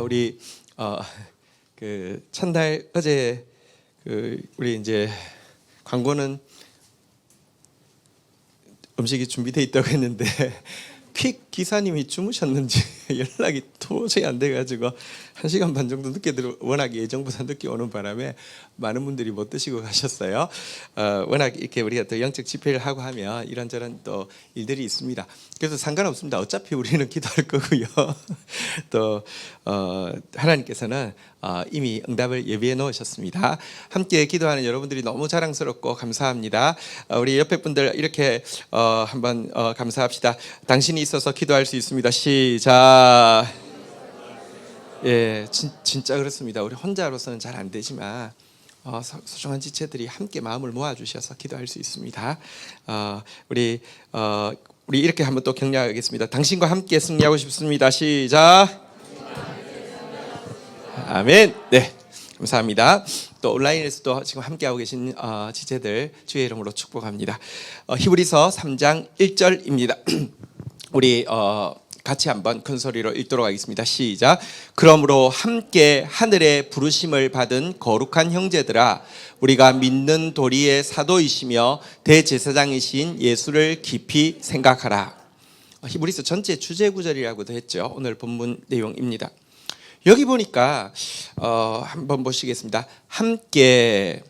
우리 그 첫날 어제 우리 이제 광고는 음식이 준비돼 있다고 했는데 퀵 기사님이 주무셨는지 연락이 도저히 안 돼가지고 1시간 반 정도 늦게 워낙 예정보다 늦게 오는 바람에 많은 분들이 못 드시고 가셨어요. 워낙 이렇게 우리가 또 영적 집회를 하고 하면 이런저런 또 일들이 있습니다. 그래서 상관없습니다. 어차피 우리는 기도할 거고요. 또 하나님께서는 이미 응답을 예비해 놓으셨습니다. 함께 기도하는 여러분들이 너무 자랑스럽고 감사합니다. 우리 옆에 분들 이렇게 한번 감사합시다. 당신이 있어서 기도할 수 있습니다. 시작. 예, 진짜 그렇습니다. 우리 혼자로서는 잘 안 되지만 소중한 지체들이 함께 마음을 모아주셔서 기도할 수 있습니다. 우리 이렇게 한번 또 격려하겠습니다. 당신과 함께 승리하고 싶습니다. 시작. 아멘. 네, 감사합니다. 또 온라인에서도 지금 함께하고 계신 지체들 주의 이름으로 축복합니다. 히브리서 3장 1절입니다. 우리 같이 한번 큰 소리로 읽도록 하겠습니다. 시작. 그러므로 함께 하늘의 부르심을 받은 거룩한 형제들아, 우리가 믿는 도리의 사도이시며 대제사장이신 예수를 깊이 생각하라. 히브리서 전체 주제 구절이라고도 했죠. 오늘 본문 내용입니다. 여기 보니까 한번 보시겠습니다. 함께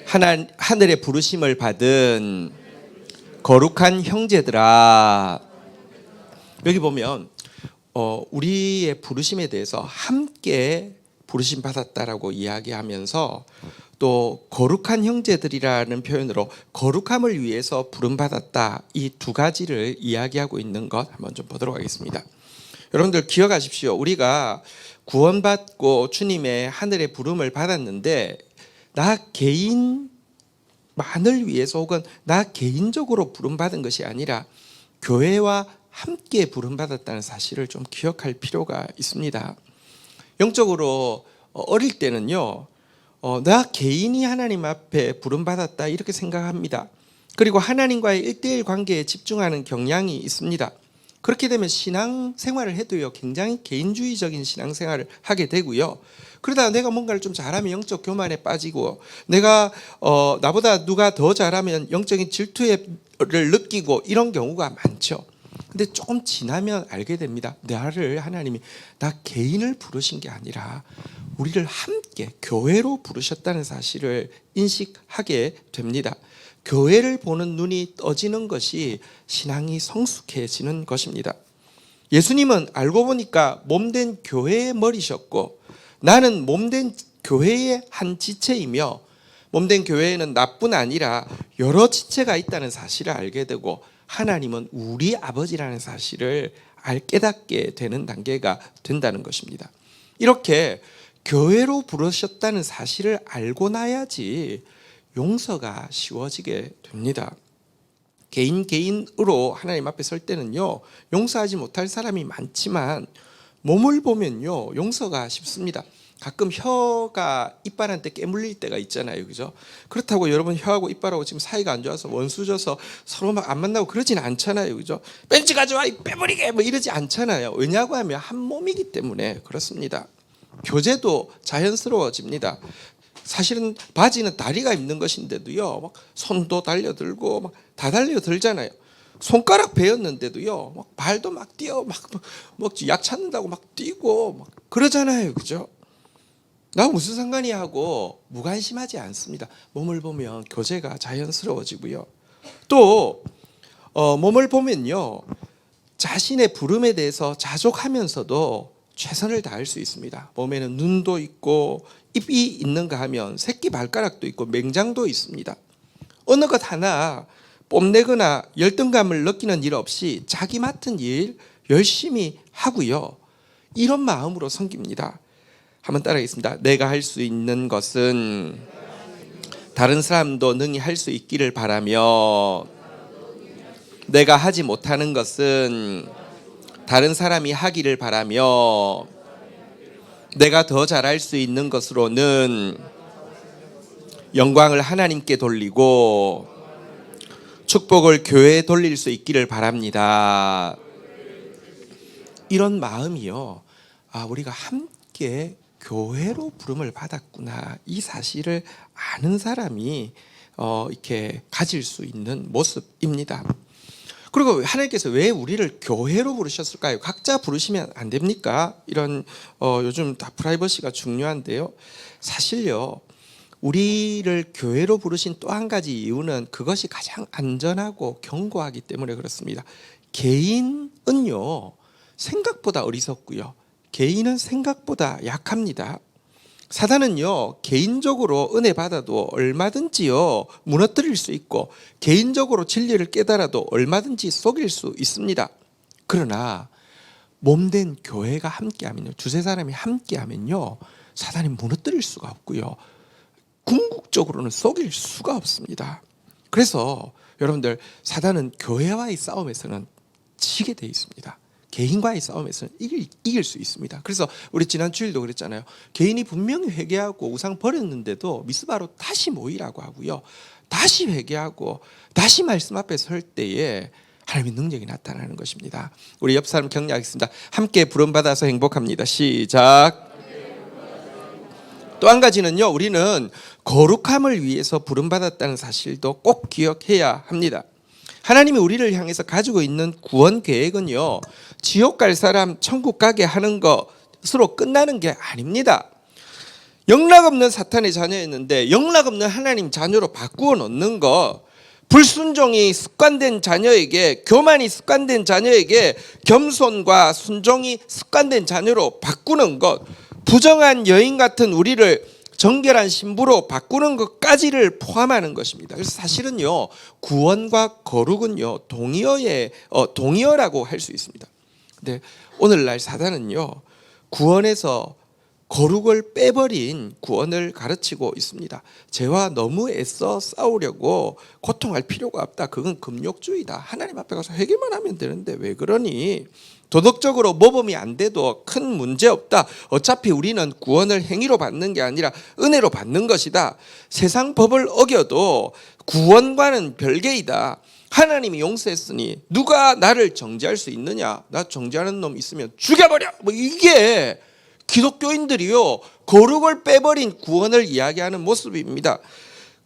하늘의 부르심을 받은 거룩한 형제들아. 여기 보면 우리의 부르심에 대해서 함께 부르심 받았다라고 이야기하면서 또 거룩한 형제들이라는 표현으로 거룩함을 위해서 부름 받았다, 이 두 가지를 이야기하고 있는 것 한번 좀 보도록 하겠습니다. 여러분들 기억하십시오. 우리가 구원받고 주님의 하늘의 부름을 받았는데 나 개인만을 위해서 혹은 나 개인적으로 부름받은 것이 아니라 교회와 함께 부름받았다는 사실을 좀 기억할 필요가 있습니다. 영적으로 어릴 때는요, 나 개인이 하나님 앞에 부름받았다 이렇게 생각합니다. 그리고 하나님과의 1:1 관계에 집중하는 경향이 있습니다. 그렇게 되면 신앙생활을 해도요, 굉장히 개인주의적인 신앙생활을 하게 되고요. 그러다가 내가 뭔가를 좀 잘하면 영적 교만에 빠지고, 내가 나보다 누가 더 잘하면 영적인 질투를 느끼고, 이런 경우가 많죠. 근데 조금 지나면 알게 됩니다. 나를 하나님이 나 개인을 부르신 게 아니라 우리를 함께 교회로 부르셨다는 사실을 인식하게 됩니다. 교회를 보는 눈이 떠지는 것이 신앙이 성숙해지는 것입니다. 예수님은 알고 보니까 몸된 교회의 머리셨고, 나는 몸된 교회의 한 지체이며, 몸된 교회에는 나뿐 아니라 여러 지체가 있다는 사실을 알게 되고, 하나님은 우리 아버지라는 사실을 깨닫게 되는 단계가 된다는 것입니다. 이렇게 교회로 부르셨다는 사실을 알고 나야지 용서가 쉬워지게 됩니다. 개인으로 하나님 앞에 설 때는요, 용서하지 못할 사람이 많지만 몸을 보면요, 용서가 쉽습니다. 가끔 혀가 이빨한테 깨물릴 때가 있잖아요, 그죠? 그렇다고 여러분 혀하고 이빨하고 지금 사이가 안 좋아서 원수져서 서로 막 안 만나고 그러진 않잖아요, 그죠? 벤치 가져와, 빼버리게 뭐 이러지 않잖아요. 왜냐고 하면 한 몸이기 때문에 그렇습니다. 교제도 자연스러워집니다. 사실은 바지는 다리가 입는 것인데도요, 막 손도 달려들고 막 다 달려들잖아요. 손가락 베었는데도요, 막 발도 막 뛰어, 막 약 찾는다고 막 뛰고 막 그러잖아요, 그죠? 나 무슨 상관이야 하고 무관심하지 않습니다. 몸을 보면 교제가 자연스러워지고요. 또 몸을 보면요, 자신의 부름에 대해서 자족하면서도 최선을 다할 수 있습니다. 몸에는 눈도 있고 입이 있는가 하면 새끼 발가락도 있고 맹장도 있습니다. 어느 것 하나 뽐내거나 열등감을 느끼는 일 없이 자기 맡은 일 열심히 하고요, 이런 마음으로 섬깁니다. 한번 따라하겠습니다. 내가 할 수 있는 것은 다른 사람도 능히 할 수 있기를 바라며, 내가 하지 못하는 것은 다른 사람이 하기를 바라며, 내가 더 잘할 수 있는 것으로는 영광을 하나님께 돌리고 축복을 교회에 돌릴 수 있기를 바랍니다. 이런 마음이요, 우리가 함께 함께 교회로 부름을 받았구나, 이 사실을 아는 사람이 이렇게 가질 수 있는 모습입니다. 그리고 하나님께서 왜 우리를 교회로 부르셨을까요? 각자 부르시면 안 됩니까? 이런 요즘 다 프라이버시가 중요한데요. 사실요, 우리를 교회로 부르신 또 한 가지 이유는 그것이 가장 안전하고 견고하기 때문에 그렇습니다. 개인은요, 생각보다 어리석고요, 개인은 생각보다 약합니다. 사단은요, 개인적으로 은혜 받아도 얼마든지요 무너뜨릴 수 있고, 개인적으로 진리를 깨달아도 얼마든지 속일 수 있습니다. 그러나 몸된 교회가 함께하면요, 두세 사람이 함께하면요, 사단이 무너뜨릴 수가 없고요, 궁극적으로는 속일 수가 없습니다. 그래서 여러분들, 사단은 교회와의 싸움에서는 지게 돼 있습니다. 개인과의 싸움에서는 이길 수 있습니다. 그래서 우리 지난 주일도 그랬잖아요. 개인이 분명히 회개하고 우상 버렸는데도 미스바로 다시 모이라고 하고요, 다시 회개하고 다시 말씀 앞에 설 때에 하나님의 능력이 나타나는 것입니다. 우리 옆 사람 격려하겠습니다. 함께 부름받아서 행복합니다. 시작. 또 한 가지는요, 우리는 거룩함을 위해서 부름받았다는 사실도 꼭 기억해야 합니다. 하나님이 우리를 향해서 가지고 있는 구원 계획은요, 지옥 갈 사람 천국 가게 하는 것으로 끝나는 게 아닙니다. 영락 없는 사탄의 자녀였는데 영락 없는 하나님 자녀로 바꾸어 놓는 것, 불순종이 습관된 자녀에게, 교만이 습관된 자녀에게 겸손과 순종이 습관된 자녀로 바꾸는 것, 부정한 여인 같은 우리를 정결한 신부로 바꾸는 것까지를 포함하는 것입니다. 그래서 사실은요, 구원과 거룩은요, 동의어라고 할 수 있습니다. 근데 오늘날 사단은요, 구원에서 거룩을 빼버린 구원을 가르치고 있습니다. 죄와 너무 애써 싸우려고 고통할 필요가 없다, 그건 금욕주의다, 하나님 앞에 가서 회개만 하면 되는데 왜 그러니, 도덕적으로 모범이 안 돼도 큰 문제 없다, 어차피 우리는 구원을 행위로 받는 게 아니라 은혜로 받는 것이다, 세상 법을 어겨도 구원과는 별개이다, 하나님이 용서했으니 누가 나를 정죄할 수 있느냐, 나 정죄하는 놈 있으면 죽여버려, 뭐 이게 기독교인들이요, 거룩을 빼버린 구원을 이야기하는 모습입니다.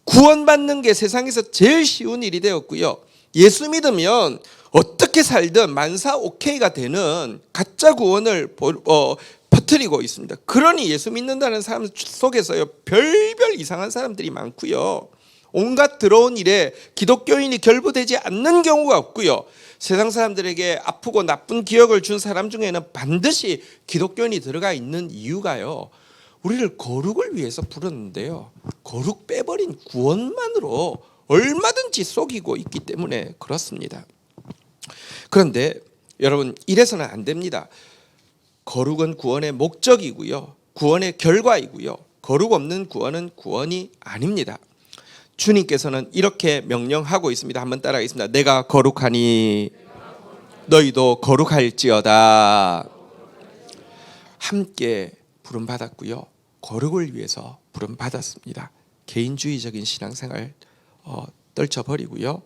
구원받는 게 세상에서 제일 쉬운 일이 되었고요, 예수 믿으면 어떻게 살든 만사 오케이가 되는 가짜 구원을 퍼뜨리고 있습니다. 그러니 예수 믿는다는 사람 속에서요, 별별 이상한 사람들이 많고요, 온갖 더러운 일에 기독교인이 결부되지 않는 경우가 없고요, 세상 사람들에게 아프고 나쁜 기억을 준 사람 중에는 반드시 기독교인이 들어가 있는 이유가요, 우리를 거룩을 위해서 부르는데요, 거룩 빼버린 구원만으로 얼마든지 속이고 있기 때문에 그렇습니다. 그런데 여러분, 이래서는 안 됩니다. 거룩은 구원의 목적이고요, 구원의 결과이고요, 거룩 없는 구원은 구원이 아닙니다. 주님께서는 이렇게 명령하고 있습니다. 한번 따라하겠습니다. 내가 거룩하니 너희도 거룩할지어다. 함께 부름받았고요, 거룩을 위해서 부름받았습니다. 개인주의적인 신앙생활 떨쳐버리고요,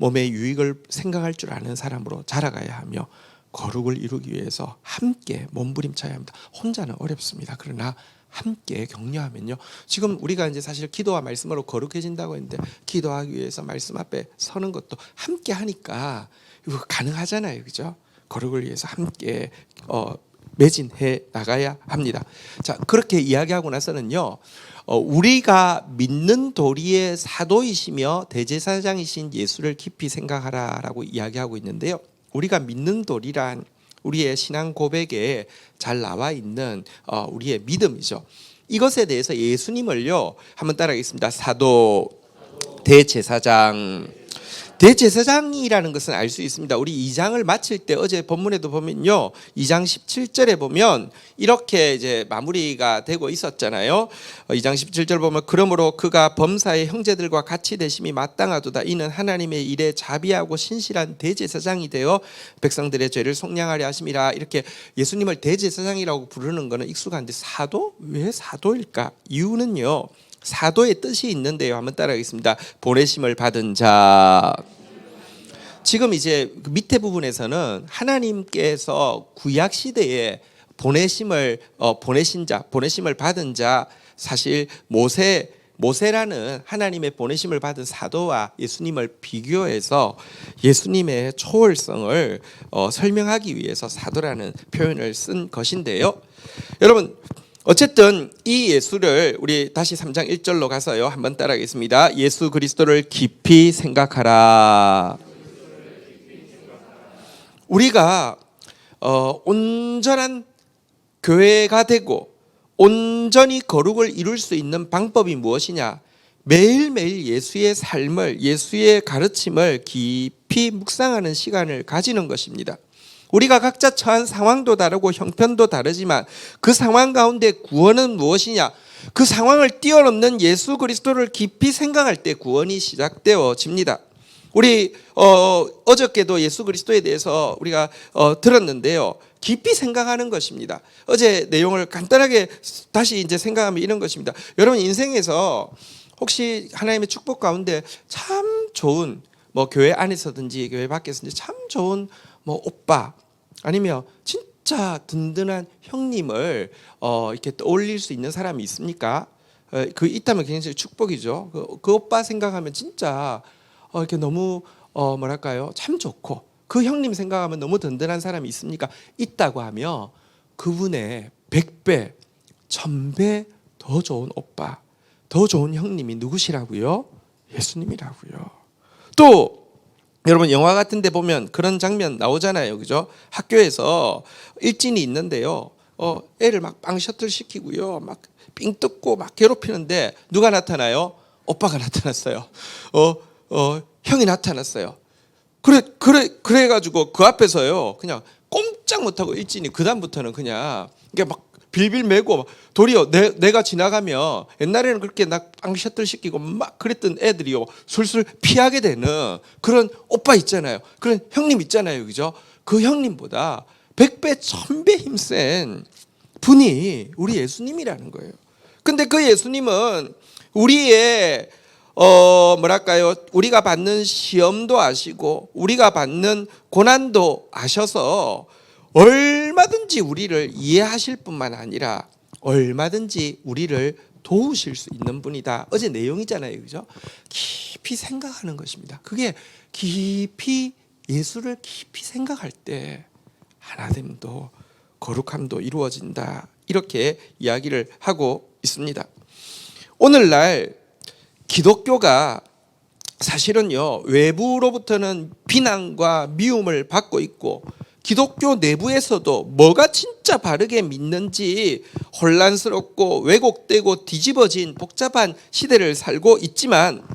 몸의 유익을 생각할 줄 아는 사람으로 자라가야 하며 거룩을 이루기 위해서 함께 몸부림쳐야 합니다. 혼자는 어렵습니다. 그러나 함께 격려하면요, 지금 우리가 이제 사실 기도와 말씀으로 거룩해진다고 했는데, 기도하기 위해서 말씀 앞에 서는 것도 함께 하니까 이거 가능하잖아요, 그죠? 거룩을 위해서 함께 매진해 나가야 합니다. 자, 그렇게 이야기하고 나서는요, 우리가 믿는 도리의 사도이시며 대제사장이신 예수를 깊이 생각하라라고 이야기하고 있는데요, 우리가 믿는 도리란 우리의 신앙 고백에 잘 나와 있는 우리의 믿음이죠. 이것에 대해서 예수님을요, 한번 따라하겠습니다. 사도, 대제사장. 대제사장이라는 것은 알 수 있습니다. 우리 2장을 마칠 때 어제 본문에도 보면요, 2장 17절에 보면 이렇게 이제 마무리가 되고 있었잖아요. 2장 17절 보면, 그러므로 그가 범사의 형제들과 같이 되심이 마땅하도다. 이는 하나님의 일에 자비하고 신실한 대제사장이 되어 백성들의 죄를 속량하려 하심이라. 이렇게 예수님을 대제사장이라고 부르는 것은 익숙한데, 사도? 왜 사도일까? 이유는요, 사도의 뜻이 있는데요. 한번 따라하겠습니다. 보내심을 받은 자. 지금 이제 밑에 부분에서는 하나님께서 구약 시대에 보내신 자, 보내심을 받은 자, 사실 모세라는 하나님의 보내심을 받은 사도와 예수님을 비교해서 예수님의 초월성을 설명하기 위해서 사도라는 표현을 쓴 것인데요. 여러분, 어쨌든 이 예수를 우리 다시 3장 1절로 가서요, 한번 따라하겠습니다. 예수 그리스도를 깊이 생각하라. 우리가 온전한 교회가 되고 온전히 거룩을 이룰 수 있는 방법이 무엇이냐? 매일매일 예수의 삶을, 예수의 가르침을 깊이 묵상하는 시간을 가지는 것입니다. 우리가 각자 처한 상황도 다르고 형편도 다르지만 그 상황 가운데 구원은 무엇이냐? 그 상황을 뛰어넘는 예수 그리스도를 깊이 생각할 때 구원이 시작되어집니다. 우리 어저께도 예수 그리스도에 대해서 우리가 들었는데요. 깊이 생각하는 것입니다. 어제 내용을 간단하게 다시 이제 생각하면 이런 것입니다. 여러분 인생에서 혹시 하나님의 축복 가운데 참 좋은 교회 안에서든지 교회 밖에서든지 참 좋은 오빠 아니면 진짜 든든한 형님을 이렇게 떠올릴 수 있는 사람이 있습니까? 그 있다면 굉장히 축복이죠. 그 오빠 생각하면 진짜 이렇게 너무 뭐랄까요? 참 좋고 그 형님 생각하면 너무 든든한 사람이 있습니까? 있다고 하면 그분의 100배, 1000배 더 좋은 오빠, 더 좋은 형님이 누구시라고요? 예수님이라고요. 또 여러분 영화 같은 데 보면 그런 장면 나오잖아요. 그죠? 학교에서 일진이 있는데요. 애를 막 빵 셔틀 시키고요. 막 삥 뜯고 막 괴롭히는데 누가 나타나요? 오빠가 나타났어요. 형이 나타났어요. 그래가지고 그 앞에서요, 그냥 꼼짝 못하고 일진이 그다음부터는 그냥 이게 막 빌빌 매고 도리어 내가 지나가면 옛날에는 그렇게 빵 셔틀 시키고 막 그랬던 애들이요 술술 피하게 되는 그런 오빠 있잖아요. 그런 형님 있잖아요, 그죠? 그 형님보다 100배, 1000배 힘센 분이 우리 예수님이라는 거예요. 근데 그 예수님은 우리의 뭐랄까요? 우리가 받는 시험도 아시고 우리가 받는 고난도 아셔서 얼마든지 우리를 이해하실 뿐만 아니라 얼마든지 우리를 도우실 수 있는 분이다. 어제 내용이잖아요. 그죠? 깊이 생각하는 것입니다. 그게 깊이 예수를 깊이 생각할 때 하나됨도 거룩함도 이루어진다. 이렇게 이야기를 하고 있습니다. 오늘날 기독교가 사실은요 외부로부터는 비난과 미움을 받고 있고 기독교 내부에서도 뭐가 진짜 바르게 믿는지 혼란스럽고 왜곡되고 뒤집어진 복잡한 시대를 살고 있지만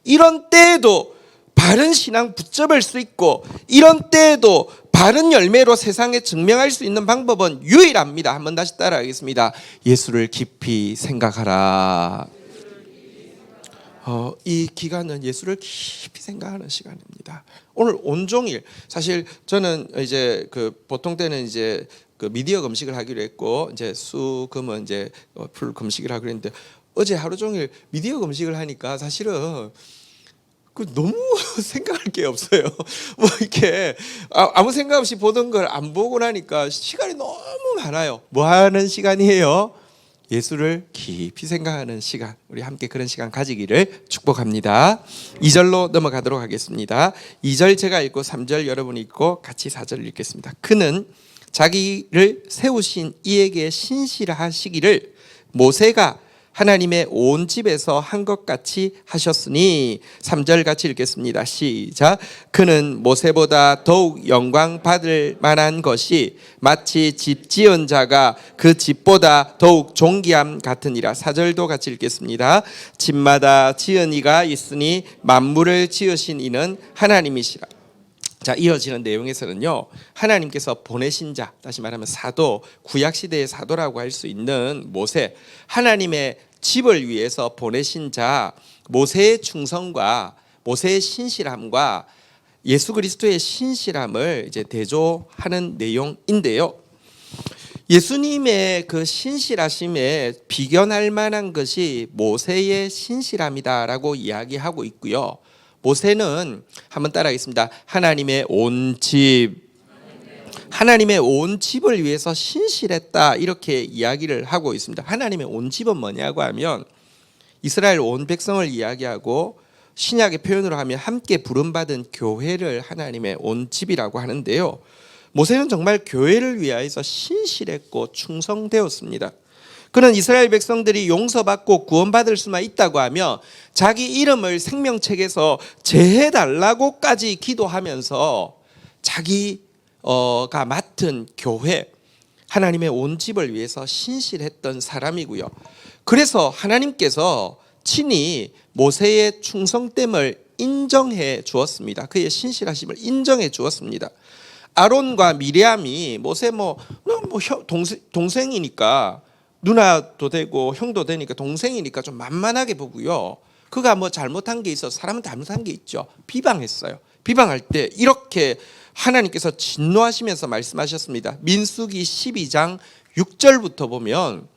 이런 때에도 바른 신앙 붙잡을 수 있고 이런 때에도 바른 열매로 세상에 증명할 수 있는 방법은 유일합니다. 한번 다시 따라하겠습니다. 예수를 깊이 생각하라. 이 기간은 예수를 깊이 생각하는 시간입니다. 오늘 온종일 사실 저는 이제 보통 때는 이제 미디어 금식을 하기로 했고 이제 수금은 이제 풀 금식을 하기로 했는데 어제 하루 종일 미디어 금식을 하니까 사실은 너무 생각할 게 없어요. 이렇게 아무 생각 없이 보던 걸 안 보고 나니까 시간이 너무 많아요. 뭐 하는 시간이에요? 예수를 깊이 생각하는 시간, 우리 함께 그런 시간 가지기를 축복합니다. 2절로 넘어가도록 하겠습니다. 2절 제가 읽고 3절 여러분이 읽고 같이 4절 읽겠습니다. 그는 자기를 세우신 이에게 신실하시기를 모세가 하나님의 온 집에서 한 것 같이 하셨으니 3절 같이 읽겠습니다. 시작. 그는 모세보다 더욱 영광 받을 만한 것이 마치 집 지은 자가 그 집보다 더욱 존귀함 같으니라. 4절도 같이 읽겠습니다. 집마다 지은 이가 있으니 만물을 지으신 이는 하나님이시라. 자, 이어지는 내용에서는요 하나님께서 보내신 자, 다시 말하면 사도, 구약시대의 사도라고 할 수 있는 모세, 하나님의 집을 위해서 보내신 자 모세의 충성과 모세의 신실함과 예수 그리스도의 신실함을 이제 대조하는 내용인데요, 예수님의 그 신실하심에 비견할 만한 것이 모세의 신실함이다라고 이야기하고 있고요. 모세는 한번 따라하겠습니다. 하나님의 온 집, 하나님의 온 집을 위해서 신실했다 이렇게 이야기를 하고 있습니다. 하나님의 온 집은 뭐냐고 하면 이스라엘 온 백성을 이야기하고 신약의 표현으로 하면 함께 부름받은 교회를 하나님의 온 집이라고 하는데요. 모세는 정말 교회를 위하여서 신실했고 충성되었습니다. 그는 이스라엘 백성들이 용서받고 구원받을 수만 있다고 하며 자기 이름을 생명책에서 제해달라고까지 기도하면서 자기가 맡은 교회, 하나님의 온 집을 위해서 신실했던 사람이고요. 그래서 하나님께서 친히 모세의 충성됨을 인정해 주었습니다. 그의 신실하심을 인정해 주었습니다. 아론과 미리암이 모세 동생이니까 누나도 되고 형도 되니까 동생이니까 좀 만만하게 보고요. 그가 잘못한 게 있어서 사람은 잘못한 게 있죠. 비방했어요. 비방할 때 이렇게 하나님께서 진노하시면서 말씀하셨습니다. 민수기 12장 6절부터 보면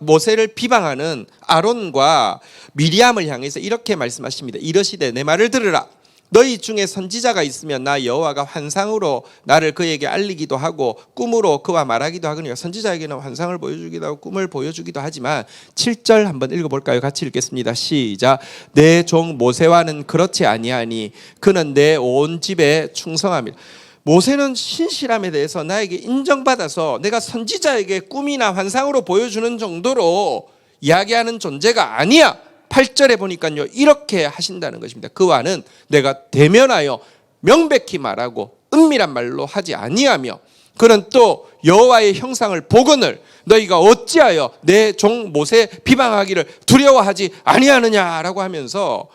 모세를 비방하는 아론과 미리암을 향해서 이렇게 말씀하십니다. 이르시되 내 말을 들으라. 너희 중에 선지자가 있으면 나 여호와가 환상으로 나를 그에게 알리기도 하고 꿈으로 그와 말하기도 하거니와. 선지자에게는 환상을 보여주기도 하고 꿈을 보여주기도 하지만 7절 한번 읽어볼까요? 같이 읽겠습니다. 시작. 내 종 모세와는 그렇지 아니하니 그는 내 온 집에 충성함이라. 모세는 신실함에 대해서 나에게 인정받아서 내가 선지자에게 꿈이나 환상으로 보여주는 정도로 이야기하는 존재가 아니야. 8절에 보니까요 이렇게 하신다는 것입니다. 그와는 내가 대면하여 명백히 말하고 은밀한 말로 하지 아니하며 그는 또 여호와의 형상을 보거늘 너희가 어찌하여 내 종 모세 비방하기를 두려워하지 아니하느냐라고 하면서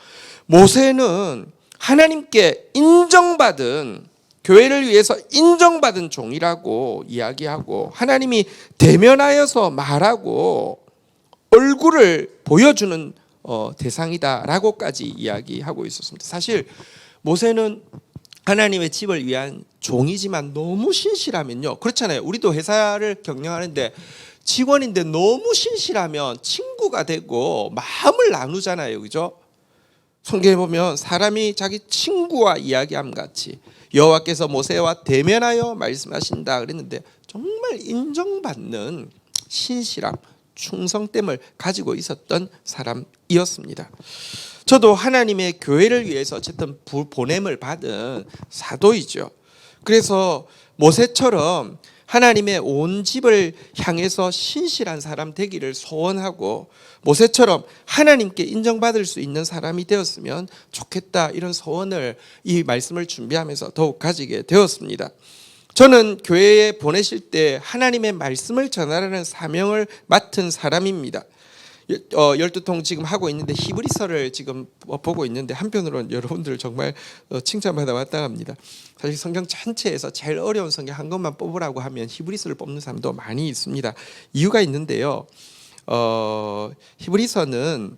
모세는 하나님께 인정받은 교회를 위해서 인정받은 종이라고 이야기하고 하나님이 대면하여서 말하고 얼굴을 보여주는 대상이다라고까지 이야기하고 있었습니다. 사실 모세는 하나님의 집을 위한 종이지만 너무 신실하면요. 그렇잖아요. 우리도 회사를 경영하는데 직원인데 너무 신실하면 친구가 되고 마음을 나누잖아요. 그죠? 성경에 보면 사람이 자기 친구와 이야기함 같이 여호와께서 모세와 대면하여 말씀하신다 그랬는데 정말 인정받는 신실함, 충성됨을 가지고 있었던 사람이었습니다. 저도 하나님의 교회를 위해서 어쨌든 보냄을 받은 사도이죠. 그래서 모세처럼 하나님의 온 집을 향해서 신실한 사람 되기를 소원하고 모세처럼 하나님께 인정받을 수 있는 사람이 되었으면 좋겠다 이런 소원을 이 말씀을 준비하면서 더욱 가지게 되었습니다. 저는 교회에 보내실 때 하나님의 말씀을 전하라는 사명을 맡은 사람입니다. 12통 지금 하고 있는데 히브리서를 지금 보고 있는데 한편으로는 여러분들 정말 칭찬받아 마땅합니다. 사실 성경 전체에서 제일 어려운 성경 한 것만 뽑으라고 하면 히브리서를 뽑는 사람도 많이 있습니다. 이유가 있는데요. 히브리서는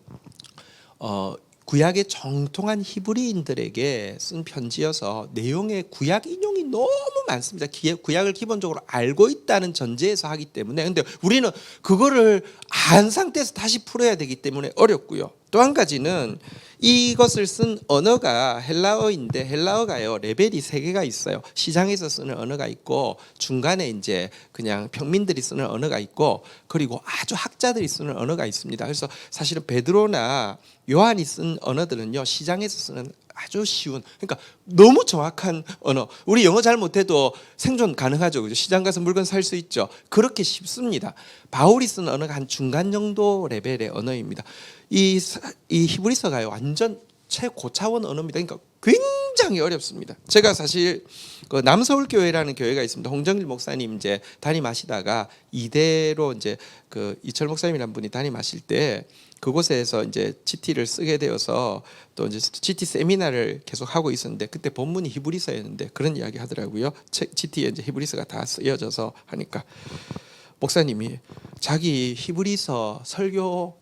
구약의 정통한 히브리인들에게 쓴 편지여서 내용의 구약 인용이 너무 많습니다. 구약을 기본적으로 알고 있다는 전제에서 하기 때문에 근데 우리는 그거를 안 상태에서 다시 풀어야 되기 때문에 어렵고요. 또 한 가지는 이것을 쓴 언어가 헬라어인데 헬라어가요 레벨이 3개가 있어요. 시장에서 쓰는 언어가 있고 중간에 이제 그냥 평민들이 쓰는 언어가 있고 그리고 아주 학자들이 쓰는 언어가 있습니다. 그래서 사실은 베드로나 요한이 쓴 언어들은요 시장에서 쓰는 아주 쉬운 그러니까 너무 정확한 언어. 우리 영어 잘 못해도 생존 가능하죠. 그죠? 시장 가서 물건 살 수 있죠. 그렇게 쉽습니다. 바울이 쓴 언어가 한 중간 정도 레벨의 언어입니다. 이 히브리서가요 완전 최고차원 언어입니다. 그러니까 굉장히 어렵습니다. 제가 사실 그 남서울교회라는 교회가 있습니다. 홍정일 목사님 이제 담임하시다가 이대로 이제 그 이철 목사님이라는 분이 담임하실 때 그곳에서 이제 GT를 쓰게 되어서 또 이제 GT 세미나를 계속 하고 있었는데 그때 본문이 히브리서였는데 그런 이야기 하더라고요. GT에 이제 히브리서가 다 쓰여져서 하니까 목사님이 자기 히브리서 설교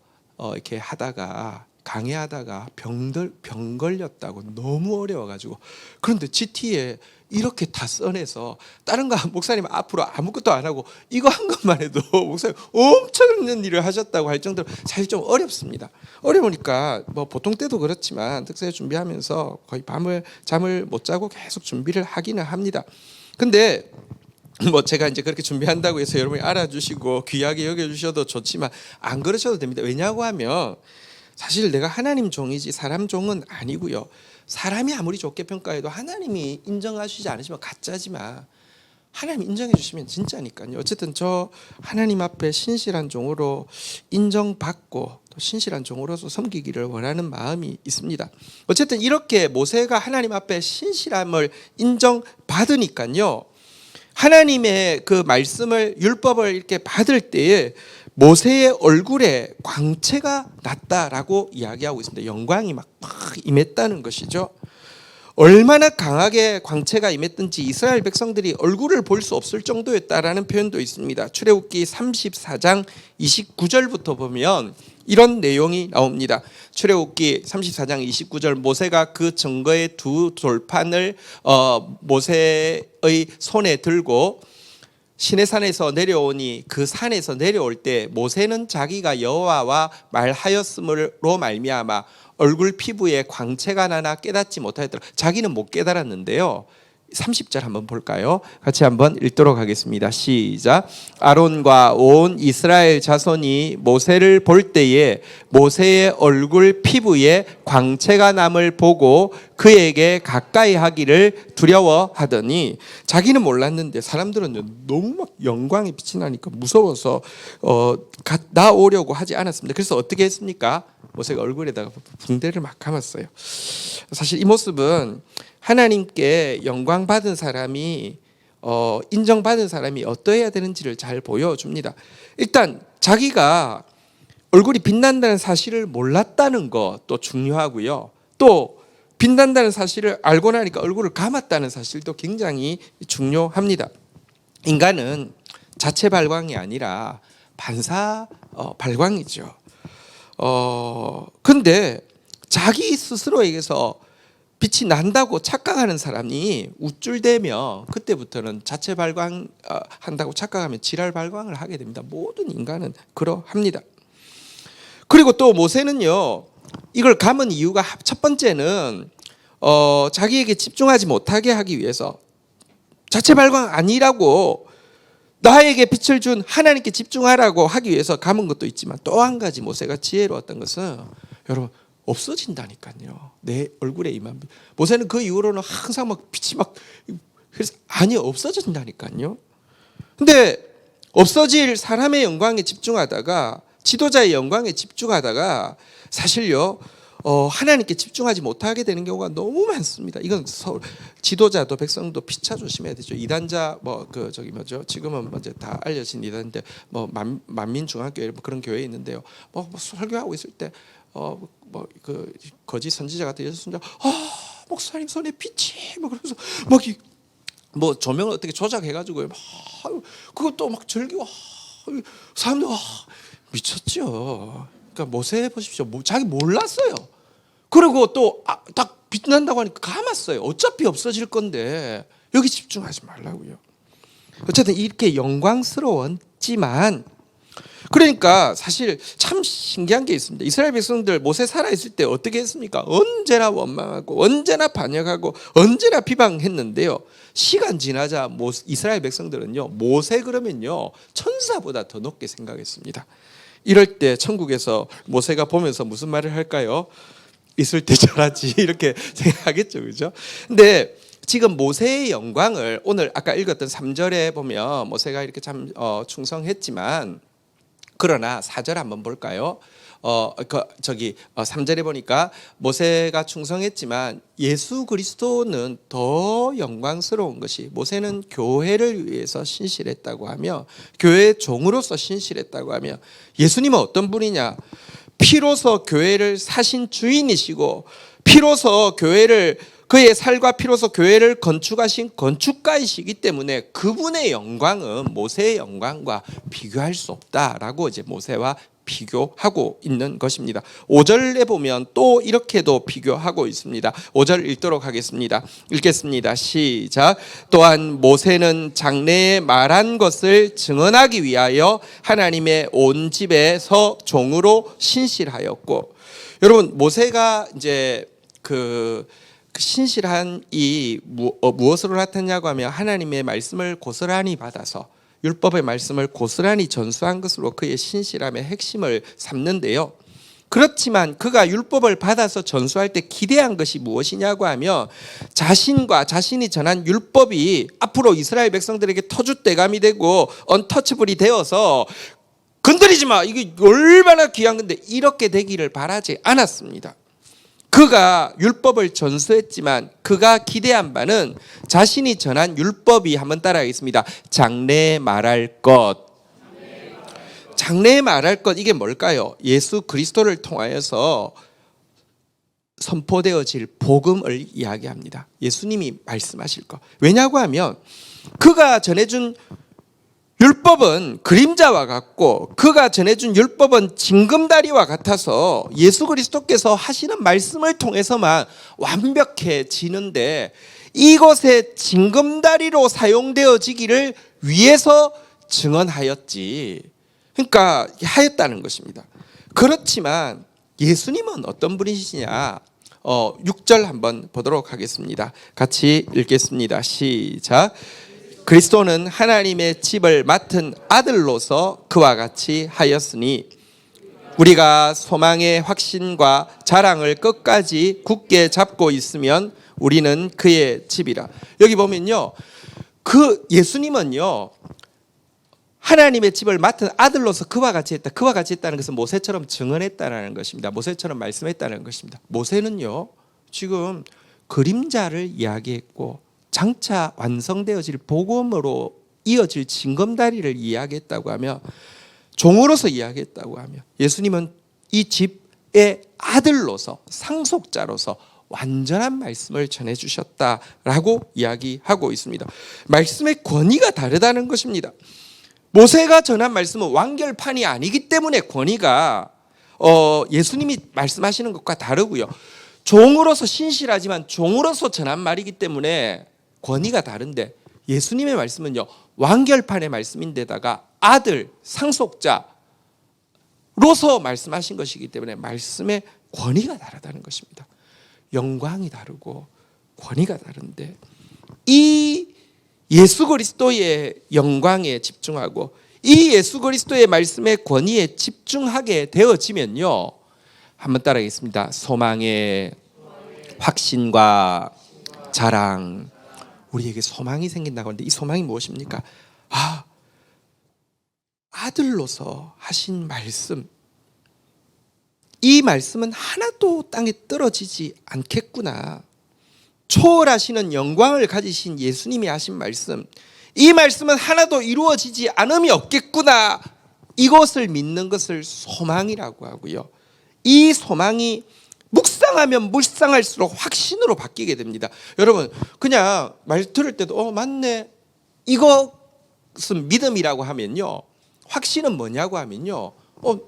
이렇게 하다가 강의하다가 병 걸렸다고 너무 어려워가지고 그런데 GT에 이렇게 다 써내서 다른 거 목사님 앞으로 아무것도 안 하고 이거 한 것만 해도 목사님 엄청난 일을 하셨다고 할 정도로 사실 좀 어렵습니다. 어려우니까 뭐 보통 때도 그렇지만 특세 준비하면서 거의 잠을 못 자고 계속 준비를 하기는 합니다. 근데 뭐 제가 이제 그렇게 준비한다고 해서 여러분이 알아주시고 귀하게 여겨주셔도 좋지만 안 그러셔도 됩니다. 왜냐고 하면 사실 내가 하나님 종이지 사람 종은 아니고요. 사람이 아무리 좋게 평가해도 하나님이 인정하시지 않으시면 가짜지만 하나님 인정해 주시면 진짜니까요. 어쨌든 저 하나님 앞에 신실한 종으로 인정받고 또 신실한 종으로서 섬기기를 원하는 마음이 있습니다. 어쨌든 이렇게 모세가 하나님 앞에 신실함을 인정받으니까요. 하나님의 그 말씀을 율법을 이렇게 받을 때에 모세의 얼굴에 광채가 났다라고 이야기하고 있습니다. 영광이 막 임했다는 것이죠. 얼마나 강하게 광채가 임했든지 이스라엘 백성들이 얼굴을 볼 수 없을 정도였다라는 표현도 있습니다. 출애굽기 34장 29절부터 보면 이런 내용이 나옵니다. 출애굽기 34장 29절 모세가 그 증거의 두 돌판을 모세의 손에 들고 시내산에서 내려오니 그 산에서 내려올 때 모세는 자기가 여호와와 말하였음으로 말미암아 얼굴 피부에 광채가 나나 깨닫지 못하였더라. 자기는 못 깨달았는데요. 30절 한번 볼까요? 같이 한번 읽도록 하겠습니다. 시작. 아론과 온 이스라엘 자손이 모세를 볼 때에 모세의 얼굴 피부에 광채가 남을 보고 그에게 가까이 하기를 두려워하더니 자기는 몰랐는데 사람들은 너무 막 영광이 빛이 나니까 무서워서 나오려고 하지 않았습니다. 그래서 어떻게 했습니까? 모세가 얼굴에다가 붕대를 막 감았어요. 사실 이 모습은 하나님께 영광 받은 사람이 인정받은 사람이 어떠해야 되는지를 잘 보여줍니다. 일단 자기가 얼굴이 빛난다는 사실을 몰랐다는 것도 중요하고요. 또 빛난다는 사실을 알고 나니까 얼굴을 감았다는 사실도 굉장히 중요합니다. 인간은 자체 발광이 아니라 반사 발광이죠. 근데 자기 스스로에게서 빛이 난다고 착각하는 사람이 우쭐대며 그때부터는 자체 발광 한다고 착각하면 지랄 발광을 하게 됩니다. 모든 인간은 그러합니다. 그리고 또 모세는요, 이걸 감은 이유가 첫 번째는 자기에게 집중하지 못하게 하기 위해서 자체 발광 아니라고 나에게 빛을 준 하나님께 집중하라고 하기 위해서 감은 것도 있지만 또 한 가지 모세가 지혜로웠던 것은 여러분 없어진다니까요. 내 얼굴에 임한 빛. 모세는 그 이후로는 항상 막 빛이 막 그래서 아니 없어진다니까요. 근데 없어질 사람의 영광에 집중하다가 지도자의 영광에 집중하다가 사실요 하나님께 집중하지 못하게 되는 경우가 너무 많습니다. 이건 지도자도 백성도 피차 조심해야 되죠. 이단자 지금은 이제 다 알려진 이단인데 만민중앙교회 그런 교회 있는데요. 설교하고 있을 때 그 거짓 선지자 같은 예수 선지자 목사님 손에 빛이 그러면서 조명을 어떻게 조작해가지고 그것도 막 즐기고 사람들 미쳤죠. 그러니까 모세 보십시오. 자기 몰랐어요. 그리고 또 딱 빛난다고 하니까 감았어요. 어차피 없어질 건데 여기 집중하지 말라고요. 어쨌든 이렇게 영광스러웠지만 그러니까 사실 참 신기한 게 있습니다. 이스라엘 백성들 모세 살아있을 때 어떻게 했습니까? 언제나 원망하고 언제나 반역하고 언제나 비방했는데요. 시간 지나자 이스라엘 백성들은요 모세 그러면요 천사보다 더 높게 생각했습니다. 이럴 때 천국에서 모세가 보면서 무슨 말을 할까요? 있을 때 잘하지 이렇게 생각하겠죠, 그죠? 근데 지금 모세의 영광을 오늘 아까 읽었던 3절에 보면 모세가 이렇게 참 충성했지만 그러나 4절 한번 볼까요? 3절에 보니까 모세가 충성했지만 예수 그리스도는 더 영광스러운 것이 모세는 교회를 위해서 신실했다고 하며 교회의 종으로서 신실했다고 하며 예수님은 어떤 분이냐? 피로서 교회를 사신 주인이시고 피로서 교회를 그의 살과 피로서 교회를 건축하신 건축가이시기 때문에 그분의 영광은 모세의 영광과 비교할 수 없다라고 이제 모세와 비교하고 있는 것입니다. 5절에 보면 또 이렇게도 비교하고 있습니다. 5절 읽도록 하겠습니다. 읽겠습니다. 시작. 또한 모세는 장래에 말한 것을 증언하기 위하여 하나님의 온 집에서 종으로 신실하였고, 여러분 모세가 이제 그 신실한 이 무엇으로 나타냐고 하면 하나님의 말씀을 고스란히 받아서 율법의 말씀을 고스란히 전수한 것으로 그의 신실함의 핵심을 삼는데요. 그렇지만 그가 율법을 받아서 전수할 때 기대한 것이 무엇이냐고 하면 자신과 자신이 전한 율법이 앞으로 이스라엘 백성들에게 터줏대감이 되고 언터치블이 되어서 건드리지 마, 이게 얼마나 귀한 건데, 이렇게 되기를 바라지 않았습니다. 그가 율법을 전수했지만 그가 기대한 바는 자신이 전한 율법이, 한번 따라하겠습니다. 장래에 말할 것. 장래에 말할 것, 이게 뭘까요? 예수 그리스도를 통하여서 선포되어질 복음을 이야기합니다. 예수님이 말씀하실 것. 왜냐고 하면 그가 전해준 율법은 그림자와 같고 그가 전해준 율법은 징검다리와 같아서 예수 그리스도께서 하시는 말씀을 통해서만 완벽해지는데, 이것의 징검다리로 사용되어지기를 위해서 증언하였지, 그러니까 하였다는 것입니다. 그렇지만 예수님은 어떤 분이시냐? 6절 한번 보도록 하겠습니다. 같이 읽겠습니다. 시작. 그리스도는 하나님의 집을 맡은 아들로서 그와 같이 하였으니 우리가 소망의 확신과 자랑을 끝까지 굳게 잡고 있으면 우리는 그의 집이라. 여기 보면요, 그 예수님은요 하나님의 집을 맡은 아들로서 그와 같이 했다. 그와 같이 했다는 것은 모세처럼 증언했다는 것입니다. 모세처럼 말씀했다는 것입니다. 모세는요 지금 그림자를 이야기했고 장차 완성되어질 복음으로 이어질 징검다리를 이야기했다고 하며, 종으로서 이야기했다고 하며, 예수님은 이 집의 아들로서 상속자로서 완전한 말씀을 전해주셨다라고 이야기하고 있습니다. 말씀의 권위가 다르다는 것입니다. 모세가 전한 말씀은 완결판이 아니기 때문에 권위가 예수님이 말씀하시는 것과 다르고요, 종으로서 신실하지만 종으로서 전한 말이기 때문에 권위가 다른데, 예수님의 말씀은요 완결판의 말씀인데다가 아들, 상속자로서 말씀하신 것이기 때문에 말씀의 권위가 다르다는 것입니다. 영광이 다르고 권위가 다른데, 이 예수 그리스도의 영광에 집중하고 이 예수 그리스도의 말씀의 권위에 집중하게 되어지면요, 한번 따라하겠습니다. 소망의 확신과 자랑, 우리에게 소망이 생긴다고 하는데 이 소망이 무엇입니까? 아들로서 하신 말씀, 이 말씀은 하나도 땅에 떨어지지 않겠구나. 초월하시는 영광을 가지신 예수님이 하신 말씀, 이 말씀은 하나도 이루어지지 않음이 없겠구나. 이것을 믿는 것을 소망이라고 하고요, 이 소망이 묵상하면 묵상할수록 확신으로 바뀌게 됩니다. 여러분 그냥 말 들을 때도 맞네, 이것은 믿음이라고 하면요, 확신은 뭐냐고 하면요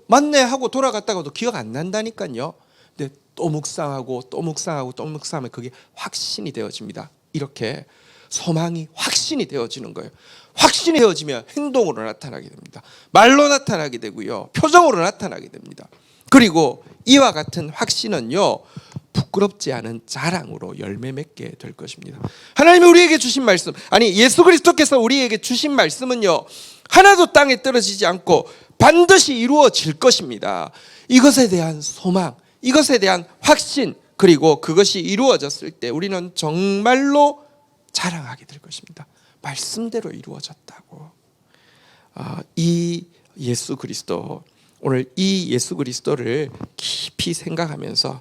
맞네 하고 돌아갔다가도 기억 안 난다니까요. 근데 또 묵상하고 또 묵상하고 또 묵상하면 그게 확신이 되어집니다. 이렇게 소망이 확신이 되어지는 거예요. 확신이 되어지면 행동으로 나타나게 됩니다. 말로 나타나게 되고요, 표정으로 나타나게 됩니다. 그리고 이와 같은 확신은요 부끄럽지 않은 자랑으로 열매 맺게 될 것입니다. 하나님이 우리에게 주신 말씀, 아니 예수 그리스도께서 우리에게 주신 말씀은요 하나도 땅에 떨어지지 않고 반드시 이루어질 것입니다. 이것에 대한 소망, 이것에 대한 확신, 그리고 그것이 이루어졌을 때 우리는 정말로 자랑하게 될 것입니다. 말씀대로 이루어졌다고. 이 예수 그리스도, 오늘 이 예수 그리스도를 깊이 생각하면서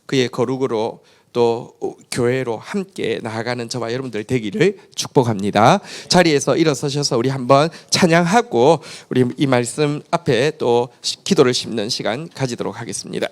그의 거룩으로 또 교회로 함께 나아가는 저와 여러분들 되기를 축복합니다. 자리에서 일어서셔서 우리 한번 찬양하고 우리 이 말씀 앞에 또 기도를 심는 시간 가지도록 하겠습니다.